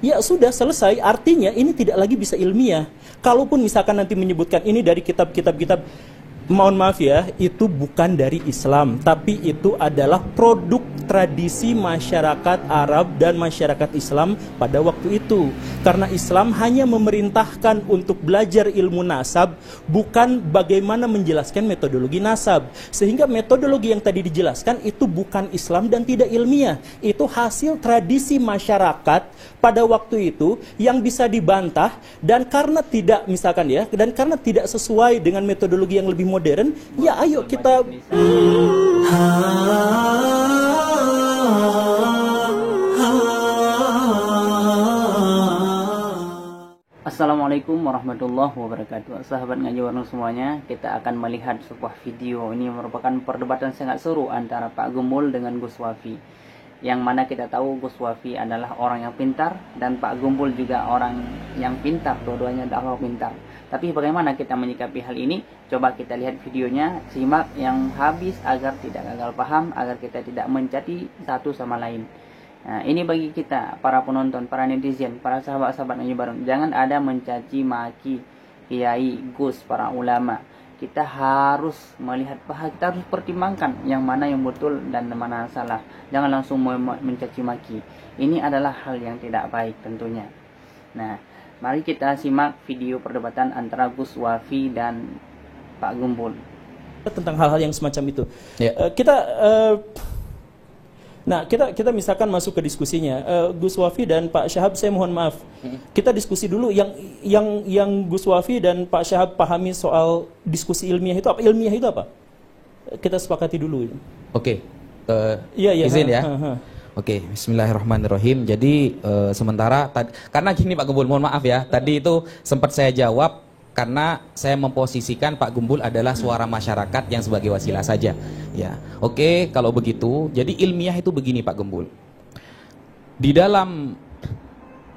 ya sudah selesai. Artinya ini tidak lagi bisa ilmiah. Kalaupun misalkan nanti menyebutkan ini dari kitab-kitab, mohon maaf ya, itu bukan dari Islam, tapi itu adalah produk tradisi masyarakat Arab dan masyarakat Islam pada waktu itu. Karena Islam hanya memerintahkan untuk belajar ilmu nasab, bukan bagaimana menjelaskan metodologi nasab. Sehingga metodologi yang tadi dijelaskan itu bukan Islam dan tidak ilmiah. Itu hasil tradisi masyarakat pada waktu itu yang bisa dibantah, dan karena tidak, misalkan ya, dan karena tidak sesuai dengan metodologi yang lebih modern, ya ayo kita Assalamualaikum warahmatullahi wabarakatuh. Sahabat ngaji warna semuanya, kita akan melihat sebuah video. Ini merupakan perdebatan sangat seru antara Pak Gembul dengan Gus Wafi, yang mana kita tahu Gus Wafi adalah orang yang pintar dan Pak Gembul juga orang yang pintar. Dua-duanya adalah pintar. Tapi bagaimana kita menyikapi hal ini? Coba kita lihat videonya, simak yang habis agar tidak gagal paham, agar kita tidak mencaci satu sama lain. Nah, ini bagi kita, para penonton, para netizen, para sahabat-sahabat ngaji bareng. Jangan ada mencaci maki kiai, Gus, para ulama. Kita harus melihat, kita harus pertimbangkan yang mana yang betul dan mana yang salah. Jangan langsung mencaci maki. Ini adalah hal yang tidak baik tentunya. Nah, mari kita simak video perdebatan antara Gus Wafi dan Pak Gembul tentang hal-hal yang semacam itu. Ya. Kita misalkan masuk ke diskusinya. Gus Wafi dan Pak Syahab, saya mohon maaf. Kita diskusi dulu yang Gus Wafi dan Pak Syahab pahami soal diskusi ilmiah itu apa? Ilmiah itu apa? Kita sepakati dulu. Oke. Izin ya. Oke, bismillahirrahmanirrahim. Jadi sementara karena gini Pak Gembul, mohon maaf ya. Tadi itu sempat saya jawab karena saya memposisikan Pak Gembul adalah suara masyarakat yang sebagai wasilah saja. Ya, oke, kalau begitu, jadi ilmiah itu begini Pak Gembul. Di dalam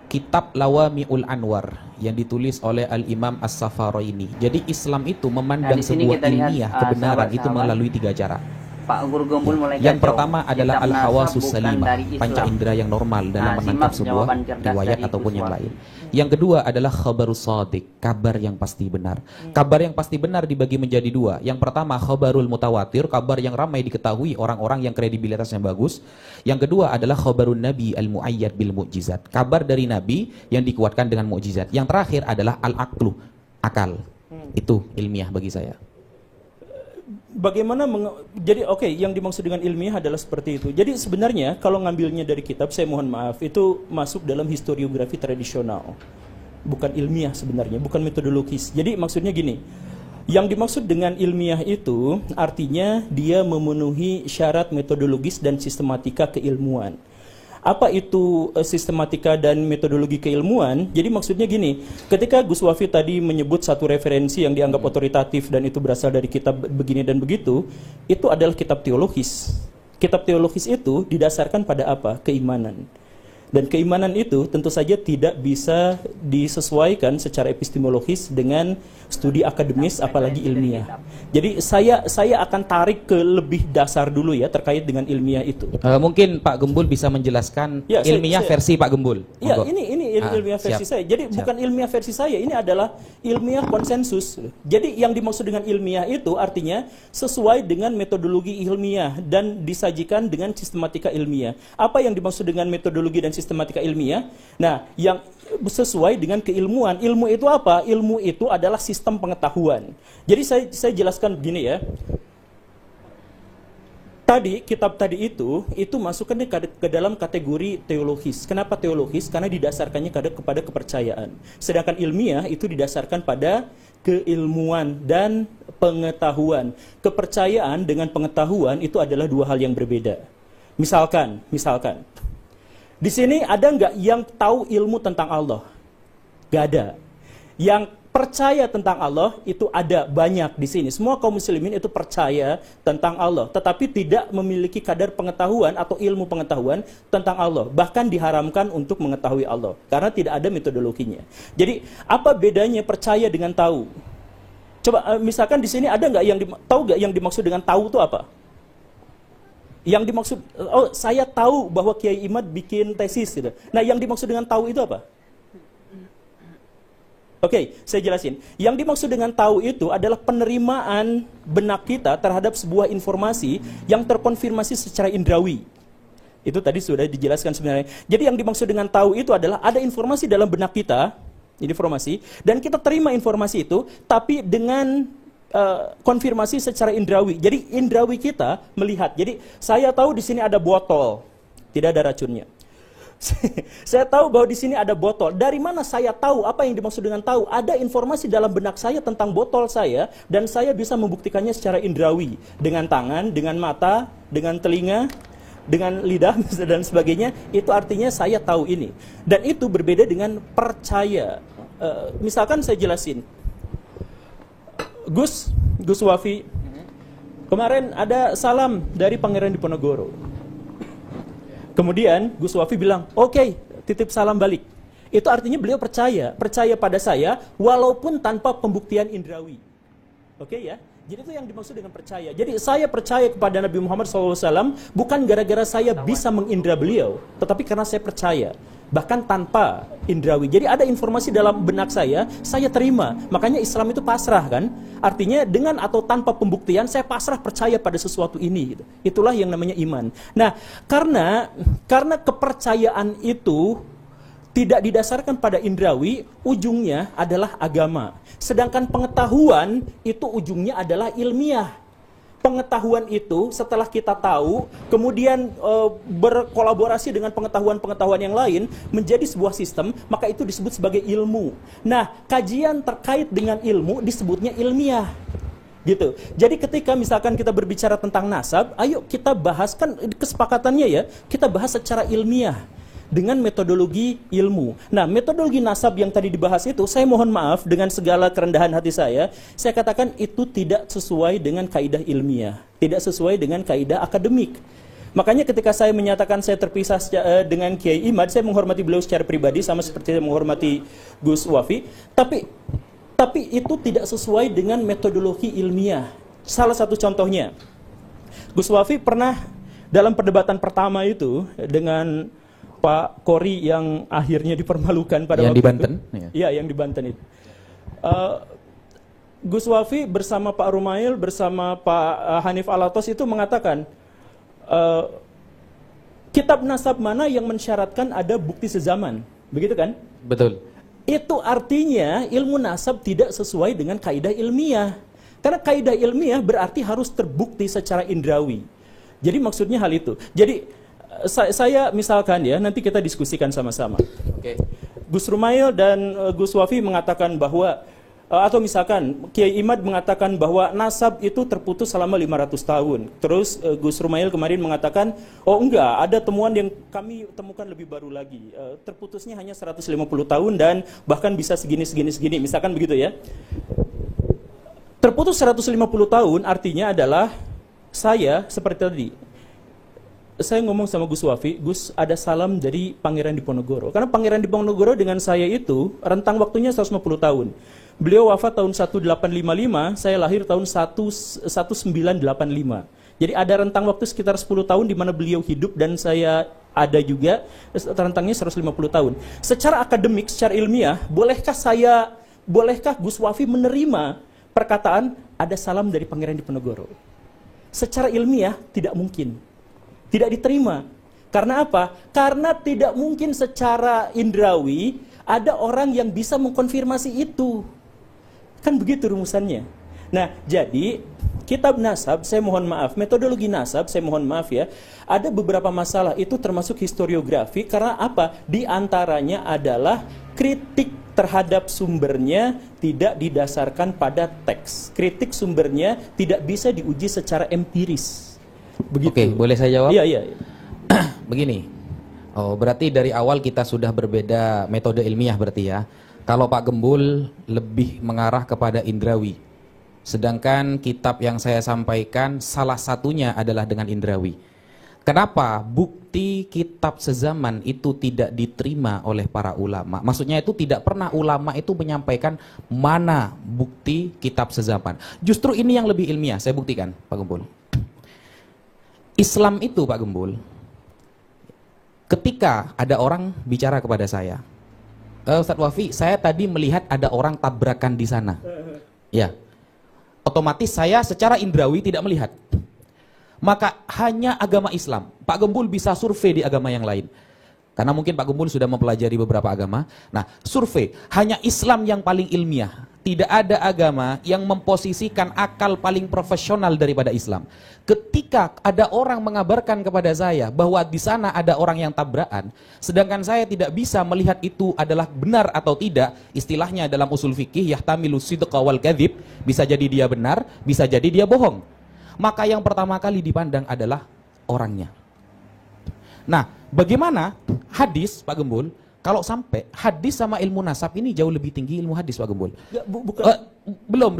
kitab Lawami'ul Anwar yang ditulis oleh Al-Imam As-Saffaraini, jadi Islam itu memandang sebuah ilmiah kebenaran itu melalui 3 cara. Pak Guru Gembul mulai yang pertama adalah al-hawasus salimah, panca indera yang normal dalam menangkap sebuah riwayat ataupun yang lain. Yang kedua adalah khabarus shadiq, kabar yang pasti benar. Kabar yang pasti benar dibagi menjadi 2. Yang pertama khabarul mutawatir, kabar yang ramai diketahui orang-orang yang kredibilitasnya bagus. Yang kedua adalah khabarun nabi al-muayyad bil mu'jizat, kabar dari nabi yang dikuatkan dengan mukjizat. Yang terakhir adalah al-aqlu, akal. Itu ilmiah bagi saya. Bagaimana jadi yang dimaksud dengan ilmiah adalah seperti itu. Jadi sebenarnya kalau ngambilnya dari kitab, saya mohon maaf, itu masuk dalam historiografi tradisional. Bukan ilmiah sebenarnya, bukan metodologis. Jadi maksudnya gini, yang dimaksud dengan ilmiah itu artinya dia memenuhi syarat metodologis dan sistematika keilmuan. Apa itu sistematika dan metodologi keilmuan? Jadi maksudnya gini, ketika Gus Wafi tadi menyebut satu referensi yang dianggap otoritatif dan itu berasal dari kitab begini dan begitu, itu adalah kitab teologis. Kitab teologis itu didasarkan pada apa? Keimanan. Dan keimanan itu tentu saja tidak bisa disesuaikan secara epistemologis dengan studi akademis apalagi ilmiah. Jadi saya akan tarik ke lebih dasar dulu ya terkait dengan ilmiah itu. Mungkin Pak Gembul bisa menjelaskan ilmiah versi Pak Gembul. Ya, ini ilmiah versi saya. Jadi bukan ilmiah versi saya, ini adalah ilmiah konsensus. Jadi yang dimaksud dengan ilmiah itu artinya sesuai dengan metodologi ilmiah dan disajikan dengan sistematika ilmiah. Apa yang dimaksud dengan metodologi dan sistematika ilmiah? Nah, yang sesuai dengan keilmuan. Ilmu itu apa? Ilmu itu adalah sistem pengetahuan. Jadi saya jelaskan begini ya. Kitab tadi itu masukkan ke dalam kategori teologis. Kenapa teologis? Karena didasarkannya kepada kepercayaan. Sedangkan ilmiah itu didasarkan pada keilmuan dan pengetahuan. Kepercayaan dengan pengetahuan itu adalah 2 hal yang berbeda. Misalkan di sini ada nggak yang tahu ilmu tentang Allah? Gak ada. Yang percaya tentang Allah itu ada banyak di sini. Semua kaum muslimin itu percaya tentang Allah, tetapi tidak memiliki kadar pengetahuan atau ilmu pengetahuan tentang Allah. Bahkan diharamkan untuk mengetahui Allah karena tidak ada metodologinya. Jadi apa bedanya percaya dengan tahu? Coba misalkan di sini ada nggak yang tahu nggak yang dimaksud dengan tahu itu apa? Yang dimaksud, oh saya tahu bahwa Kiai Imad bikin tesis gitu. Nah yang dimaksud dengan tahu itu apa? Oke, saya jelasin. Yang dimaksud dengan tahu itu adalah penerimaan benak kita terhadap sebuah informasi yang terkonfirmasi secara indrawi. Itu tadi sudah dijelaskan sebenarnya. Jadi yang dimaksud dengan tahu itu adalah ada informasi dalam benak kita, informasi, dan kita terima informasi itu, tapi dengan konfirmasi secara indrawi. Jadi indrawi kita melihat. Jadi saya tahu di sini ada botol, tidak ada racunnya. Saya tahu bahwa di sini ada botol. Dari mana saya tahu? Apa yang dimaksud dengan tahu? Ada informasi dalam benak saya tentang botol saya, dan saya bisa membuktikannya secara indrawi, dengan tangan, dengan mata, dengan telinga, dengan lidah dan sebagainya. Itu artinya saya tahu ini. Dan itu berbeda dengan percaya. Misalkan saya jelasin, Gus Wafi, kemarin ada salam dari Pangeran Diponegoro. Kemudian Gus Wafi bilang, oke, titip salam balik. Itu artinya beliau percaya pada saya walaupun tanpa pembuktian indrawi. Oke ya? Jadi itu yang dimaksud dengan percaya. Jadi saya percaya kepada Nabi Muhammad SAW bukan gara-gara saya bisa mengindra beliau, tetapi karena saya percaya. Bahkan tanpa indrawi. Jadi ada informasi dalam benak saya terima. Makanya Islam itu pasrah kan? Artinya dengan atau tanpa pembuktian saya pasrah percaya pada sesuatu ini. Gitu. Itulah yang namanya iman. Nah, karena kepercayaan itu tidak didasarkan pada indrawi, ujungnya adalah agama. Sedangkan pengetahuan itu ujungnya adalah ilmiah. Pengetahuan itu setelah kita tahu, kemudian berkolaborasi dengan pengetahuan-pengetahuan yang lain menjadi sebuah sistem, maka itu disebut sebagai ilmu. Nah, kajian terkait dengan ilmu disebutnya ilmiah. Gitu. Jadi ketika misalkan kita berbicara tentang nasab, ayo kita bahas, kan kesepakatannya ya, kita bahas secara ilmiah dengan metodologi ilmu. Nah, metodologi nasab yang tadi dibahas itu, saya mohon maaf dengan segala kerendahan hati saya katakan itu tidak sesuai dengan kaidah ilmiah, tidak sesuai dengan kaidah akademik. Makanya ketika saya menyatakan saya terpisah dengan Kiai Imad, saya menghormati beliau secara pribadi sama seperti saya menghormati Gus Wafi, tapi itu tidak sesuai dengan metodologi ilmiah. Salah satu contohnya, Gus Wafi pernah dalam perdebatan pertama itu dengan Pak Kori yang akhirnya dipermalukan pada yang waktu di Banten, itu. Iya, yang di Banten itu. Gus Wafi bersama Pak Rumail, bersama Pak Hanif Alatos itu mengatakan, kitab nasab mana yang mensyaratkan ada bukti sezaman, begitu kan? Betul. Itu artinya ilmu nasab tidak sesuai dengan kaidah ilmiah. Karena kaidah ilmiah berarti harus terbukti secara indrawi. Jadi maksudnya hal itu. Jadi saya misalkan ya, nanti kita diskusikan sama-sama. Oke. Gus Rumail dan Gus Wafi mengatakan bahwa, atau misalkan Kiai Imad mengatakan bahwa nasab itu terputus selama 500 tahun. Terus Gus Rumail kemarin mengatakan, oh enggak, ada temuan yang kami temukan lebih baru lagi. Terputusnya hanya 150 tahun dan bahkan bisa segini, misalkan begitu ya. Terputus 150 tahun artinya adalah saya seperti tadi. Saya ngomong sama Gus Wafi, Gus ada salam dari Pangeran Diponegoro. Karena Pangeran Diponegoro dengan saya itu rentang waktunya 150 tahun. Beliau wafat tahun 1855, saya lahir tahun 1985. Jadi ada rentang waktu sekitar 10 tahun di mana beliau hidup dan saya ada juga, rentangnya 150 tahun. Secara akademik, secara ilmiah, bolehkah Gus Wafi menerima perkataan ada salam dari Pangeran Diponegoro? Secara ilmiah tidak mungkin. Tidak diterima. Karena apa? Karena tidak mungkin secara indrawi ada orang yang bisa mengkonfirmasi itu. Kan begitu rumusannya. Nah, jadi kitab nasab, saya mohon maaf, metodologi nasab, saya mohon maaf ya, ada beberapa masalah itu termasuk historiografi. Karena apa? Di antaranya adalah kritik terhadap sumbernya tidak didasarkan pada teks. Kritik sumbernya tidak bisa diuji secara empiris. Begitu. Oke, boleh saya jawab? Iya. Begini, berarti dari awal kita sudah berbeda metode ilmiah berarti ya. Kalau Pak Gembul lebih mengarah kepada indrawi, sedangkan kitab yang saya sampaikan salah satunya adalah dengan indrawi. Kenapa bukti kitab sezaman itu tidak diterima oleh para ulama? Maksudnya itu tidak pernah ulama itu menyampaikan mana bukti kitab sezaman. Justru ini yang lebih ilmiah, saya buktikan Pak Gembul. Islam itu Pak Gembul, ketika ada orang bicara kepada saya, Ustadz Wafi, saya tadi melihat ada orang tabrakan di sana. Ya, otomatis saya secara indrawi tidak melihat. Maka hanya agama Islam. Pak Gembul bisa survei di agama yang lain. Karena mungkin Pak Gembul sudah mempelajari beberapa agama. Nah, survei, hanya Islam yang paling ilmiah. Tidak ada agama yang memposisikan akal paling profesional daripada Islam. Ketika ada orang mengabarkan kepada saya bahwa di sana ada orang yang tabrakan, sedangkan saya tidak bisa melihat itu adalah benar atau tidak, istilahnya dalam usul fikih yahtamilu sidqa wal kadzib, bisa jadi dia benar, bisa jadi dia bohong. Maka yang pertama kali dipandang adalah orangnya. Nah, bagaimana hadis Pak Gembul? Kalau sampai hadis sama ilmu nasab ini jauh lebih tinggi ilmu hadis Pak Gembul. Ya, bukan. Belum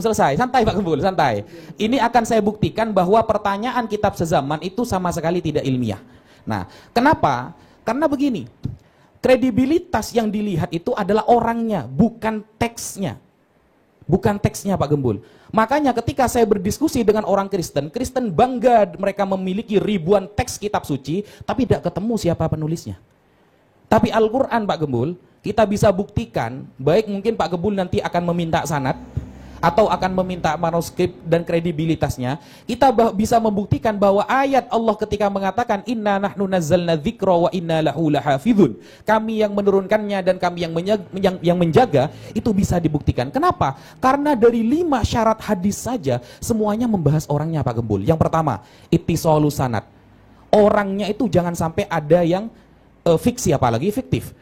selesai. Santai Pak Gembul, santai. Ini akan saya buktikan bahwa pertanyaan kitab sezaman itu sama sekali tidak ilmiah. Nah, kenapa? Karena begini, kredibilitas yang dilihat itu adalah orangnya, bukan teksnya. Bukan teksnya Pak Gembul. Makanya ketika saya berdiskusi dengan orang Kristen, Kristen bangga mereka memiliki ribuan teks kitab suci, tapi tidak ketemu siapa penulisnya. Tapi Al-Quran Pak Gembul, kita bisa buktikan, baik mungkin Pak Gembul nanti akan meminta sanad, atau akan meminta manuskrip dan kredibilitasnya, kita bisa membuktikan bahwa ayat Allah ketika mengatakan inna nahnu nazzalna dzikra wa inna lahu lahafizun, kami yang menurunkannya dan kami yang menjaga, itu bisa dibuktikan. Kenapa? Karena dari 5 syarat hadis saja semuanya membahas orangnya Pak Gembul. Yang pertama, ittisalu sanad. Orangnya itu jangan sampai ada yang fiksi, apalagi fiktif.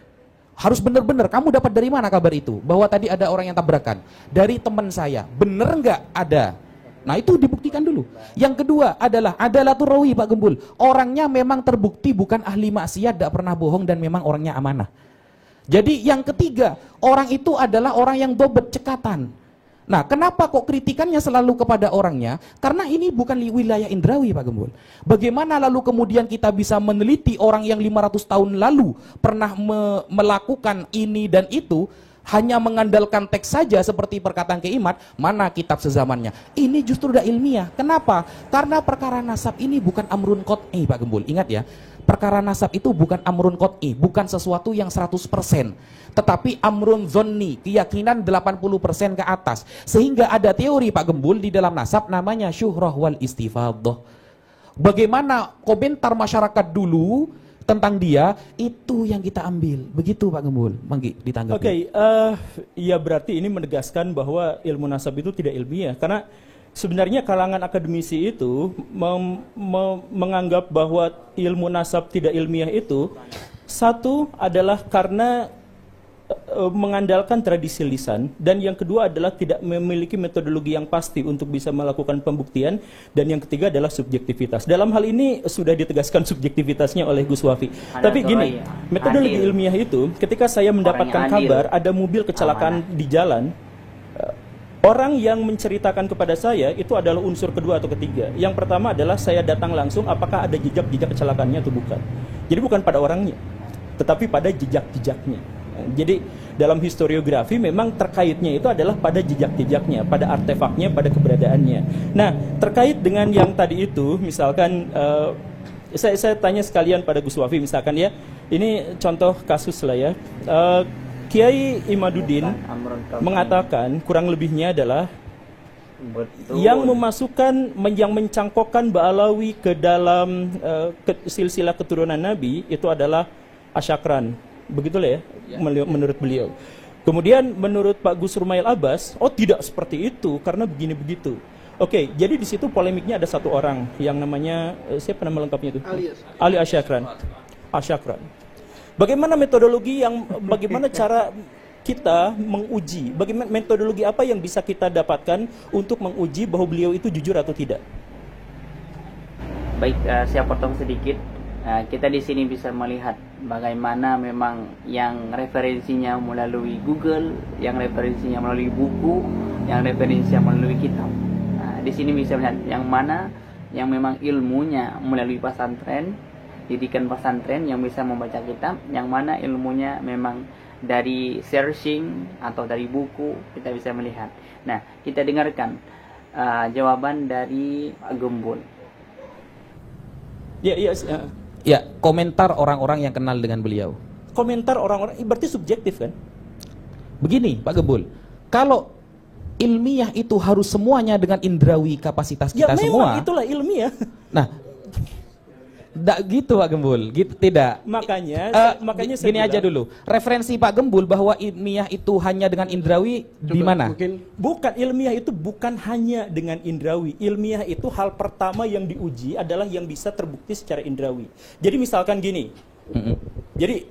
Harus benar-benar, kamu dapat dari mana kabar itu? Bahwa tadi ada orang yang tabrakan. Dari teman saya, benar nggak ada? Nah itu dibuktikan dulu. Yang kedua adalah adalatul rawi Pak Gembul. Orangnya memang terbukti bukan ahli maksiat, tidak pernah bohong dan memang orangnya amanah. Jadi yang ketiga, orang itu adalah orang yang dobet cekatan. Nah, kenapa kok kritikannya selalu kepada orangnya? Karena ini bukan wilayah indrawi Pak Gembul. Bagaimana lalu kemudian kita bisa meneliti orang yang 500 tahun lalu pernah melakukan ini dan itu, hanya mengandalkan teks saja seperti perkataan Kiai Imad, mana kitab sezamannya? Ini justru udah ilmiah. Kenapa? Karena perkara nasab ini bukan amrun qot'i Pak Gembul. Ingat ya, perkara nasab itu bukan amrun qot'i, bukan sesuatu yang 100%. Tetapi amrun zonni, keyakinan 80% ke atas. Sehingga ada teori Pak Gembul di dalam nasab namanya syuhrah wal istifadhah. Bagaimana komentar masyarakat dulu tentang dia, itu yang kita ambil. Begitu Pak Gembul. Manggi ditanggapi. Oke, ya berarti ini menegaskan bahwa ilmu nasab itu tidak ilmiah. Karena sebenarnya kalangan akademisi itu menganggap bahwa ilmu nasab tidak ilmiah itu, satu adalah karena mengandalkan tradisi lisan, dan yang kedua adalah tidak memiliki metodologi yang pasti untuk bisa melakukan pembuktian, dan yang ketiga adalah subjektivitas. Dalam hal ini sudah ditegaskan subjektivitasnya oleh Gus Wafi. Tapi gini, metodologi ilmiah itu ketika saya mendapatkan kabar ada mobil kecelakaan di jalan, orang yang menceritakan kepada saya itu adalah unsur kedua atau ketiga. Yang pertama adalah saya datang langsung apakah ada jejak-jejak kecelakaannya atau bukan. Jadi bukan pada orangnya, tetapi pada jejak-jejaknya. Jadi dalam historiografi memang terkaitnya itu adalah pada jejak-jejaknya, pada artefaknya, pada keberadaannya. Nah, terkait dengan yang tadi itu, misalkan saya tanya sekalian pada Gus Wafi, misalkan ya, ini contoh kasus lah ya. Kiai Imaduddin mengatakan kurang lebihnya adalah yang memasukkan, yang mencangkokkan Ba'alawi ke dalam silsilah keturunan Nabi itu adalah Asyakran. Begitulah ya, menurut beliau. Kemudian menurut Pak Gus Rumail Abbas, oh tidak seperti itu karena begini begitu. Oke, jadi di situ polemiknya ada satu orang yang namanya siapa nama lengkapnya itu? Ali Asyakran. Asyakran. Bagaimana metodologi bagaimana cara kita menguji? Bagaimana metodologi apa yang bisa kita dapatkan untuk menguji bahwa beliau itu jujur atau tidak? Baik, saya potong sedikit. Kita di sini bisa melihat bagaimana memang yang referensinya melalui Google, yang referensinya melalui buku, yang referensinya melalui kitab. Di sini bisa melihat yang mana yang memang ilmunya melalui pesantren, didikan pesantren yang bisa membaca kitab, yang mana ilmunya memang dari searching atau dari buku, kita bisa melihat. Nah, kita dengarkan jawaban dari Pak Gembul. Ya, iya. Ya, komentar orang-orang yang kenal dengan beliau. Komentar orang-orang berarti subjektif kan? Begini, Pak Gebul, kalau ilmiah itu harus semuanya dengan indrawi kapasitas Ya kita memang semua. itulah ilmiah. Nah, tidak gitu Pak Gembul, gitu tidak. Makanya saya gini aja bilang, dulu. Referensi Pak Gembul bahwa ilmiah itu hanya dengan indrawi di mana? bukan ilmiah itu bukan hanya dengan indrawi. Ilmiah itu hal pertama yang diuji adalah yang bisa terbukti secara indrawi. Jadi misalkan gini. Jadi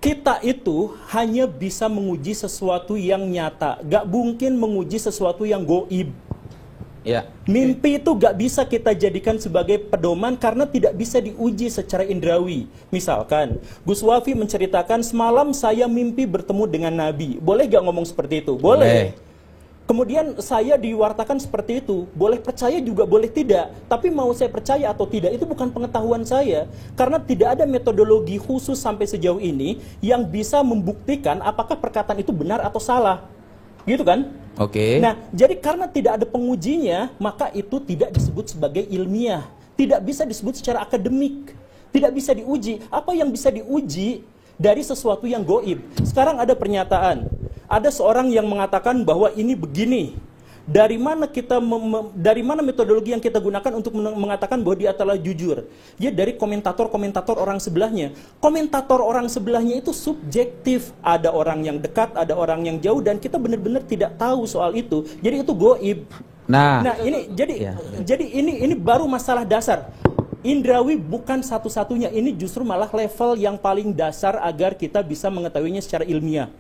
kita itu hanya bisa menguji sesuatu yang nyata, gak mungkin menguji sesuatu yang goib. Ya. Mimpi itu gak bisa kita jadikan sebagai pedoman karena tidak bisa diuji secara indrawi. Misalkan, Gus Wafi menceritakan semalam saya mimpi bertemu dengan Nabi. Boleh gak ngomong seperti itu? Boleh. Kemudian saya diwartakan seperti itu. Boleh percaya juga boleh tidak. Tapi mau saya percaya atau tidak itu bukan pengetahuan saya. Karena tidak ada metodologi khusus sampai sejauh ini yang bisa membuktikan apakah perkataan itu benar atau salah. Gitu kan? Oke. Nah, jadi karena tidak ada pengujinya, maka itu tidak disebut sebagai ilmiah. Tidak bisa disebut secara akademik. Tidak bisa diuji. Apa yang bisa diuji dari sesuatu yang goib? Sekarang ada pernyataan. Ada seorang yang mengatakan bahwa ini begini. Dari mana dari mana metodologi yang kita gunakan untuk mengatakan bahwa dia telah jujur? Ya dari komentator-komentator orang sebelahnya. Komentator orang sebelahnya itu subjektif. Ada orang yang dekat, ada orang yang jauh, dan kita benar-benar tidak tahu soal itu. Jadi itu goib. Nah ini jadi ini baru masalah dasar. Indrawi bukan satu-satunya. Ini justru malah level yang paling dasar agar kita bisa mengetahuinya secara ilmiah.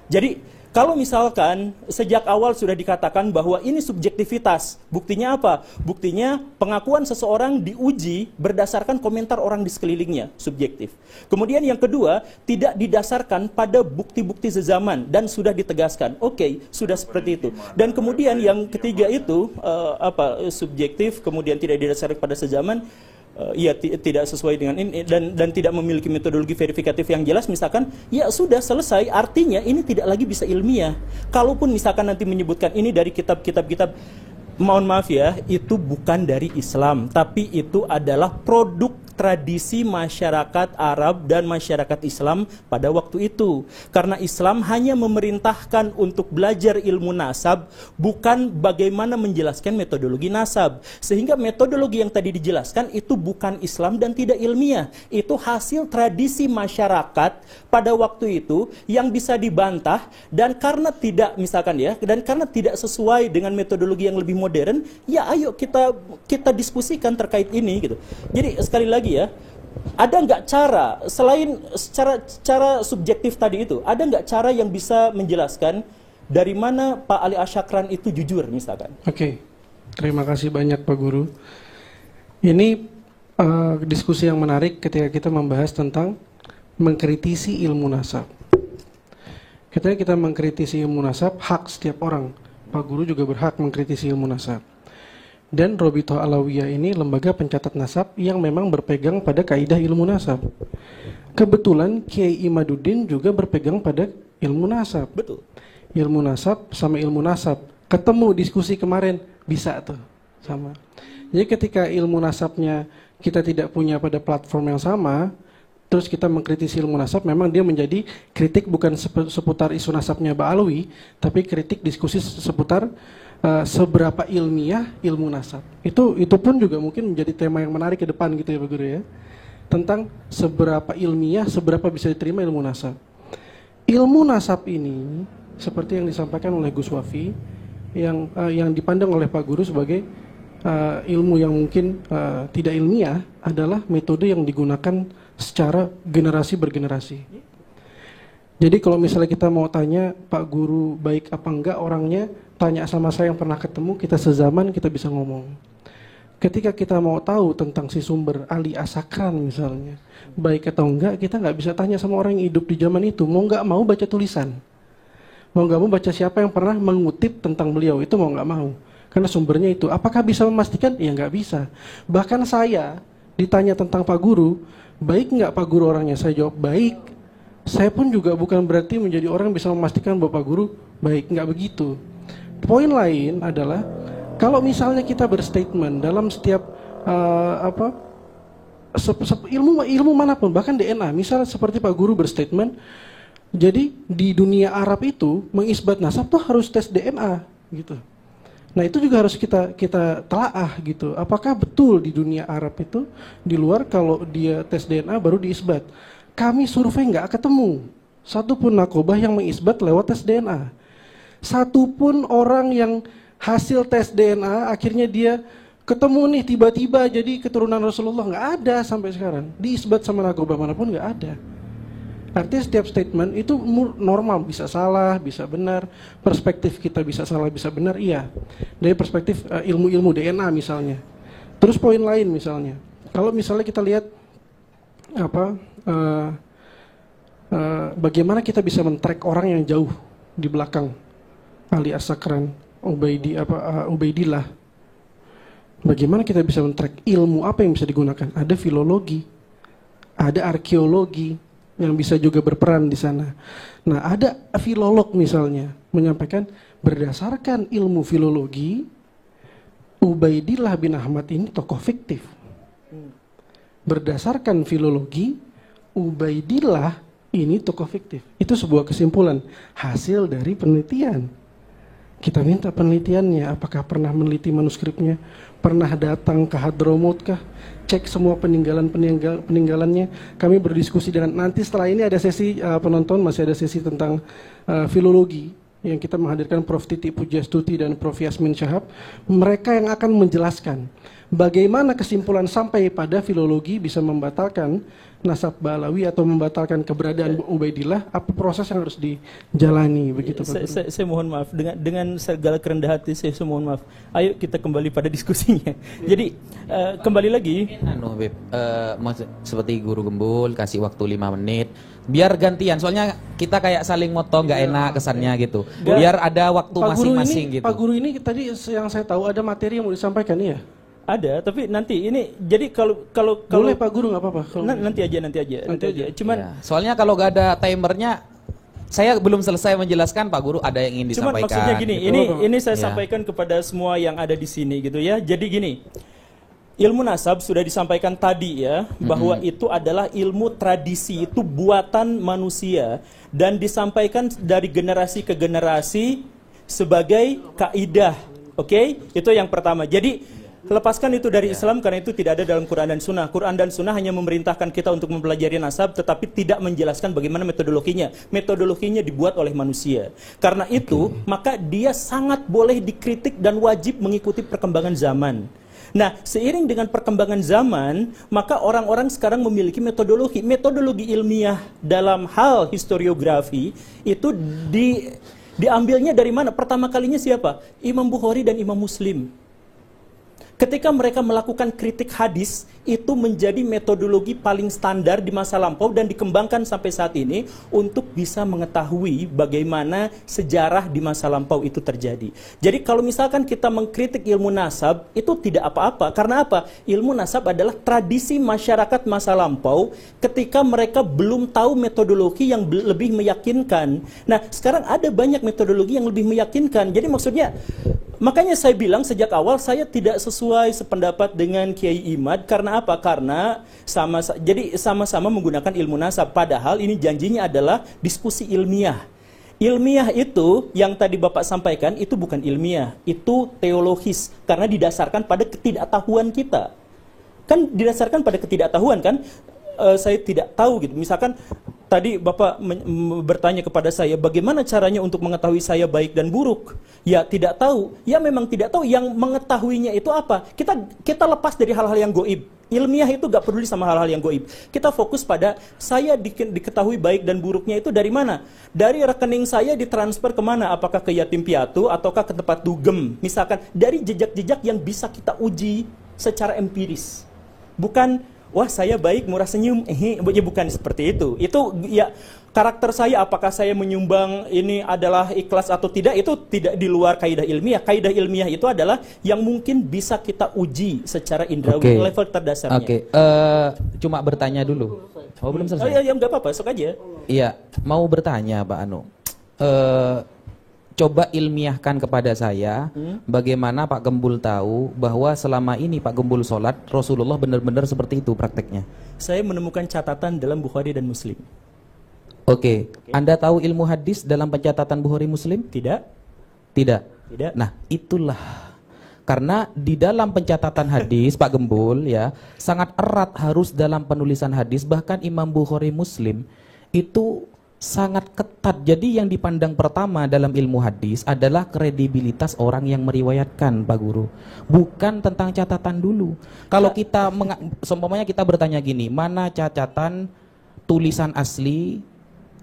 Jadi, kalau misalkan sejak awal sudah dikatakan bahwa ini subjektivitas, buktinya apa? Buktinya pengakuan seseorang diuji berdasarkan komentar orang di sekelilingnya, subjektif. Kemudian yang kedua, tidak didasarkan pada bukti-bukti sezaman dan sudah ditegaskan. Oke, sudah seperti itu. Dan kemudian yang ketiga itu subjektif, kemudian tidak didasarkan pada sezaman. Tidak sesuai dengan ini dan tidak memiliki metodologi verifikatif yang jelas, misalkan ya sudah selesai, artinya ini tidak lagi bisa ilmiah. Kalaupun misalkan nanti menyebutkan ini dari kitab-kitab, mohon maaf ya, itu bukan dari Islam, tapi itu adalah produk tradisi masyarakat Arab dan masyarakat Islam pada waktu itu. Karena Islam hanya memerintahkan untuk belajar ilmu nasab, bukan bagaimana menjelaskan metodologi nasab. Sehingga metodologi yang tadi dijelaskan itu bukan Islam dan tidak ilmiah. Itu hasil tradisi masyarakat pada waktu itu yang bisa dibantah, dan karena tidak tidak sesuai dengan metodologi yang lebih modern, ya ayo kita diskusikan terkait ini gitu. Jadi sekali lagi ya, ada nggak cara selain cara subjektif tadi itu, ada nggak cara yang bisa menjelaskan dari mana Pak Ali Asyakran itu jujur misalkan? Oke, terima kasih banyak Pak Guru. Ini diskusi yang menarik ketika kita membahas tentang mengkritisi ilmu nasab. Ketika kita mengkritisi ilmu nasab, hak setiap orang. Pak Guru juga berhak mengkritisi ilmu nasab. Dan Robitoh Alawiyah ini lembaga pencatat nasab yang memang berpegang pada kaidah ilmu nasab. Kebetulan Kiai Imaduddin juga berpegang pada ilmu nasab. Betul. Ilmu nasab sama ilmu nasab ketemu diskusi kemarin bisa tuh sama. Jadi ketika ilmu nasabnya kita tidak punya pada platform yang sama, terus kita mengkritisi ilmu nasab, memang dia menjadi kritik bukan seputar isu nasabnya Ba'alawi, tapi kritik diskusi seputar seberapa ilmiah ilmu nasab. Itu pun juga mungkin menjadi tema yang menarik ke depan gitu ya Pak Guru ya. Tentang seberapa ilmiah, seberapa bisa diterima ilmu nasab. Ilmu nasab ini seperti yang disampaikan oleh Gus Wafi, yang dipandang oleh Pak Guru sebagai ilmu yang mungkin tidak ilmiah, adalah metode yang digunakan secara generasi bergenerasi. Jadi kalau misalnya kita mau tanya Pak Guru baik apa enggak orangnya, tanya sama saya yang pernah ketemu, kita sezaman, kita bisa ngomong. Ketika kita mau tahu tentang si sumber Ali Asyakran misalnya, baik atau enggak, kita nggak bisa tanya sama orang yang hidup di zaman itu. Mau nggak mau baca tulisan, mau nggak mau baca siapa yang pernah mengutip tentang beliau, itu mau nggak mau. Karena sumbernya itu. Apakah bisa memastikan? Ya nggak bisa. Bahkan saya ditanya tentang Pak Guru, baik nggak Pak Guru orangnya? Saya jawab baik. Saya pun juga bukan berarti menjadi orang yang bisa memastikan bahwa Pak Guru baik, nggak begitu. Poin lain adalah kalau misalnya kita berstatement dalam setiap ilmu manapun, bahkan DNA, misalnya seperti Pak Guru berstatement, jadi di dunia Arab itu mengisbat nasab tuh harus tes DNA gitu. Nah itu juga harus kita telaah gitu. Apakah betul di dunia Arab itu di luar kalau dia tes DNA baru diisbat? Kami survei nggak ketemu satupun nakobah yang mengisbat lewat tes DNA. Satupun orang yang hasil tes DNA akhirnya dia ketemu nih tiba-tiba jadi keturunan Rasulullah, nggak ada sampai sekarang. Diisbat sama nakobah manapun nggak ada. Artinya setiap statement itu normal, bisa salah, bisa benar. Perspektif kita bisa salah, bisa benar, iya. Dari perspektif ilmu-ilmu DNA misalnya. Terus poin lain misalnya, kalau misalnya kita lihat bagaimana kita bisa men-track orang yang jauh di belakang Ali As-Sakran, Ubaidillah. Bagaimana kita bisa men-track ilmu apa yang bisa digunakan? Ada filologi, ada arkeologi yang bisa juga berperan di sana. Nah, ada filolog misalnya menyampaikan berdasarkan ilmu filologi, Ubaidillah bin Ahmad ini tokoh fiktif. Berdasarkan filologi, Ubaidillah ini tokoh fiktif. Itu sebuah kesimpulan hasil dari penelitian. Kita minta penelitiannya, apakah pernah meneliti manuskripnya, pernah datang ke Hadramaut kah, cek semua peninggalannya. Kami berdiskusi dengan, nanti setelah ini ada sesi penonton, masih ada sesi tentang filologi yang kita menghadirkan Prof. Titi Pujastuti dan Prof. Yasmin Syahab. Mereka yang akan menjelaskan bagaimana kesimpulan sampai pada filologi bisa membatalkan nasab Ba'alawi atau membatalkan keberadaan Ubaidillah, apa proses yang harus dijalani begitu Pak? Saya mohon maaf dengan segala kerendah hati, saya mohon maaf. Ayo kita kembali pada diskusinya. Jadi kembali lagi. Seperti Guru Gembul kasih waktu 5 menit. Biar gantian, soalnya kita kayak saling motong, nggak enak kesannya gitu. Biar ada waktu masing-masing gitu. Pak Guru ini tadi yang saya tahu ada materi yang mau disampaikan ya? Ada, tapi nanti ini jadi kalau boleh Pak Guru nggak apa-apa. Nanti aja. Cuman ya. Soalnya kalau nggak ada timernya, saya belum selesai menjelaskan Pak Guru ada yang ingin disampaikan. Cuman maksudnya gini, gitu. ini saya sampaikan kepada semua yang ada di sini gitu ya. Jadi gini, ilmu nasab sudah disampaikan tadi ya, bahwa itu adalah ilmu tradisi, itu buatan manusia dan disampaikan dari generasi ke generasi sebagai kaidah. Oke? Itu yang pertama. Jadi lepaskan itu dari Islam karena itu tidak ada dalam Quran dan Sunnah. Quran dan Sunnah hanya memerintahkan kita untuk mempelajari nasab tetapi tidak menjelaskan bagaimana metodologinya. Metodologinya dibuat oleh manusia. Karena itu, maka dia sangat boleh dikritik dan wajib mengikuti perkembangan zaman. Nah, seiring dengan perkembangan zaman, maka orang-orang sekarang memiliki metodologi. Metodologi ilmiah dalam hal historiografi itu diambilnya dari mana? Pertama kalinya siapa? Imam Bukhari dan Imam Muslim. Ketika mereka melakukan kritik hadis, itu menjadi metodologi paling standar di masa lampau dan dikembangkan sampai saat ini untuk bisa mengetahui bagaimana sejarah di masa lampau itu terjadi. Jadi kalau misalkan kita mengkritik ilmu nasab, itu tidak apa-apa. Karena apa? Ilmu nasab adalah tradisi masyarakat masa lampau ketika mereka belum tahu metodologi yang lebih meyakinkan. Nah, sekarang ada banyak metodologi yang lebih meyakinkan. Jadi maksudnya, makanya saya bilang sejak awal saya tidak sesuai sependapat dengan Kiai Imad. Karena apa? Karena sama-sama menggunakan ilmu nasab. Padahal ini janjinya adalah diskusi ilmiah. Ilmiah itu yang tadi Bapak sampaikan itu bukan ilmiah, itu teologis. Karena didasarkan pada ketidaktahuan kita. Kan didasarkan pada ketidaktahuan kan? Saya tidak tahu gitu. Misalkan tadi Bapak bertanya kepada saya, bagaimana caranya untuk mengetahui saya baik dan buruk? Ya tidak tahu. Ya memang tidak tahu. Yang mengetahuinya itu apa? Kita lepas dari hal-hal yang goib. Ilmiah itu gak peduli sama hal-hal yang goib. Kita fokus pada saya diketahui baik dan buruknya itu dari mana? Dari rekening saya ditransfer kemana? Apakah ke yatim piatu ataukah ke tempat dugem? Misalkan dari jejak-jejak yang bisa kita uji secara empiris. Bukan, wah saya baik, murah senyum, bukan seperti itu. Itu ya karakter saya, apakah saya menyumbang ini adalah ikhlas atau tidak, itu tidak di luar kaidah ilmiah. Kaidah ilmiah itu adalah yang mungkin bisa kita uji secara indrawi, level terdasarnya. Cuma bertanya dulu. Oh belum selesai? Ya nggak apa-apa, sok aja. Iya, mau bertanya Pak Anu. coba ilmiahkan kepada saya bagaimana Pak Gembul tahu bahwa selama ini Pak Gembul sholat Rasulullah benar-benar seperti itu prakteknya. Saya menemukan catatan dalam Bukhari dan Muslim. Oke. Anda tahu ilmu hadis dalam pencatatan Bukhari Muslim? Tidak? Tidak. Tidak. Nah, itulah karena di dalam pencatatan hadis Pak Gembul ya sangat erat harus dalam penulisan hadis, bahkan Imam Bukhari Muslim itu sangat ketat. Jadi yang dipandang pertama dalam ilmu hadis adalah kredibilitas orang yang meriwayatkan, Pak Guru. Bukan tentang catatan dulu. Kalau kita seumpamanya kita bertanya gini, mana catatan tulisan asli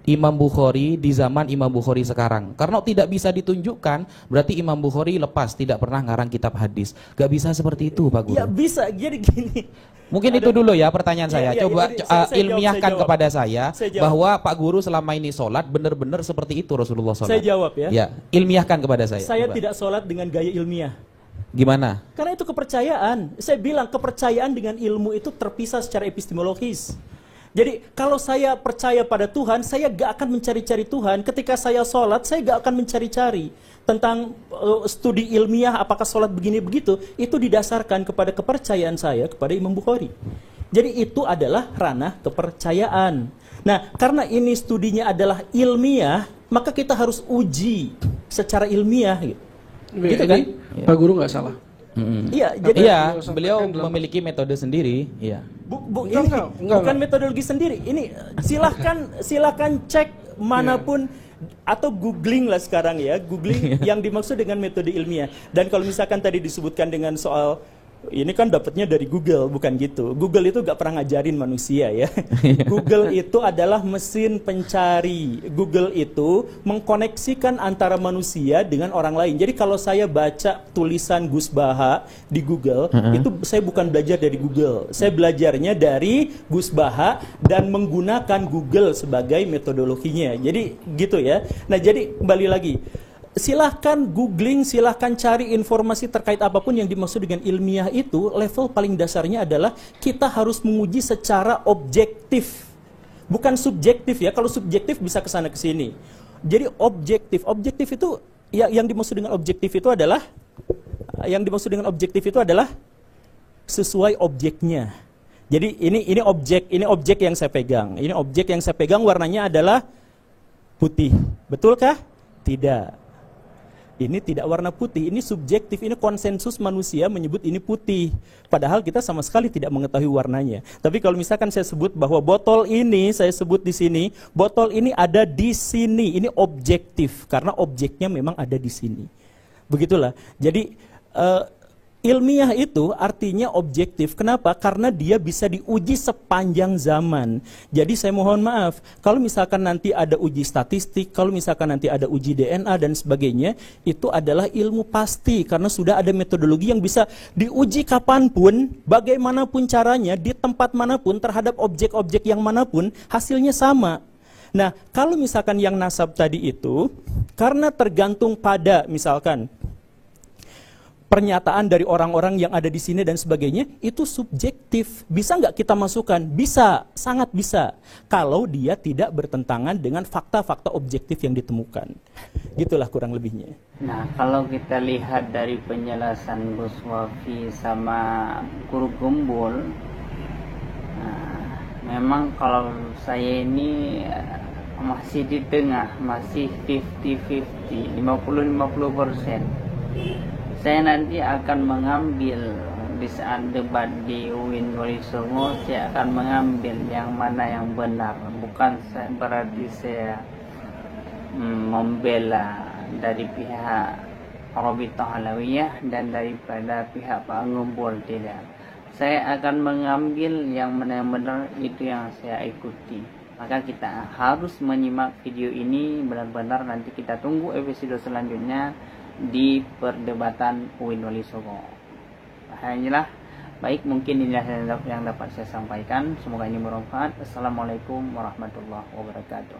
Imam Bukhari di zaman Imam Bukhari sekarang? Karena tidak bisa ditunjukkan, berarti Imam Bukhari lepas, tidak pernah ngarang kitab hadis. Gak bisa seperti itu, Pak Guru. Ya bisa, jadi gini. Mungkin itu dulu ya pertanyaan saya. Coba saya ilmiahkan jawab. kepada saya Jawab. bahwa Pak Guru selama ini sholat benar-benar seperti itu Rasulullah sholat. Saya jawab ya. Ya, ilmiahkan kepada saya. Saya Coba. tidak sholat dengan gaya ilmiah. Gimana? Karena itu kepercayaan. Saya bilang kepercayaan dengan ilmu itu terpisah secara epistemologis. Jadi kalau saya percaya pada Tuhan, saya gak akan mencari-cari Tuhan. Ketika saya sholat, saya gak akan mencari-cari tentang studi ilmiah apakah sholat begini begitu. Itu didasarkan kepada kepercayaan saya kepada Imam Bukhari. Jadi itu adalah ranah kepercayaan. Nah, karena ini studinya adalah ilmiah, maka kita harus uji secara ilmiah gitu kan? Pak Guru nggak salah. Iya, jadi beliau memiliki metode sendiri. Iya. Ini bukan metodologi sendiri. Ini silahkan cek manapun atau googling lah sekarang ya, googling yang dimaksud dengan metode ilmiah. Dan kalau misalkan tadi disebutkan dengan soal ini kan dapatnya dari Google, bukan gitu. Google itu gak pernah ngajarin manusia ya. Google itu adalah mesin pencari. Google itu mengkoneksikan antara manusia dengan orang lain. Jadi kalau saya baca tulisan Gus Baha di Google, itu saya bukan belajar dari Google. Saya belajarnya dari Gus Baha dan menggunakan Google sebagai metodologinya. Jadi gitu ya. Nah jadi kembali lagi. Silahkan googling, silahkan cari informasi terkait apapun yang dimaksud dengan ilmiah itu. Level paling dasarnya adalah kita harus menguji secara objektif, bukan subjektif ya. Kalau subjektif bisa kesana kesini. Jadi objektif itu yang dimaksud dengan objektif itu adalah sesuai objeknya. Jadi ini objek yang saya pegang. Ini objek yang saya pegang warnanya adalah putih. Betulkah? Tidak. Ini tidak warna putih, ini subjektif, ini konsensus manusia menyebut ini putih. Padahal kita sama sekali tidak mengetahui warnanya. Tapi kalau misalkan saya sebut bahwa botol ini, saya sebut di sini, botol ini ada di sini, ini objektif. Karena objeknya memang ada di sini. Begitulah. Jadi ilmiah itu artinya objektif. Kenapa? Karena dia bisa diuji sepanjang zaman. Jadi saya mohon maaf, kalau misalkan nanti ada uji statistik, kalau misalkan nanti ada uji DNA dan sebagainya, itu adalah ilmu pasti. Karena sudah ada metodologi yang bisa diuji kapanpun, bagaimanapun caranya, di tempat manapun, terhadap objek-objek yang manapun, hasilnya sama. Nah, kalau misalkan yang nasab tadi itu, karena tergantung pada misalkan pernyataan dari orang-orang yang ada di sini dan sebagainya, itu subjektif. Bisa nggak kita masukkan? Bisa, sangat bisa. Kalau dia tidak bertentangan dengan fakta-fakta objektif yang ditemukan. Gitulah kurang lebihnya. Nah, kalau kita lihat dari penjelasan Gus Wafi sama Guru Gembul, memang kalau saya ini masih di tengah, masih 50-50, 50-50%. Saya nanti akan mengambil di saat debat di UIN Wonosobo, saya akan mengambil yang mana yang benar. Bukan berarti saya membela dari pihak Rabithah Alawiyah dan daripada pihak Pak Gembul, tidak. Saya akan mengambil yang mana yang benar, itu yang saya ikuti. Maka kita harus menyimak video ini benar-benar. Nanti kita tunggu episode selanjutnya di perdebatan UIN Wonosobo. Hanyalah baik, mungkin inilah yang dapat saya sampaikan. Semoga ini bermanfaat. Assalamualaikum warahmatullahi wabarakatuh.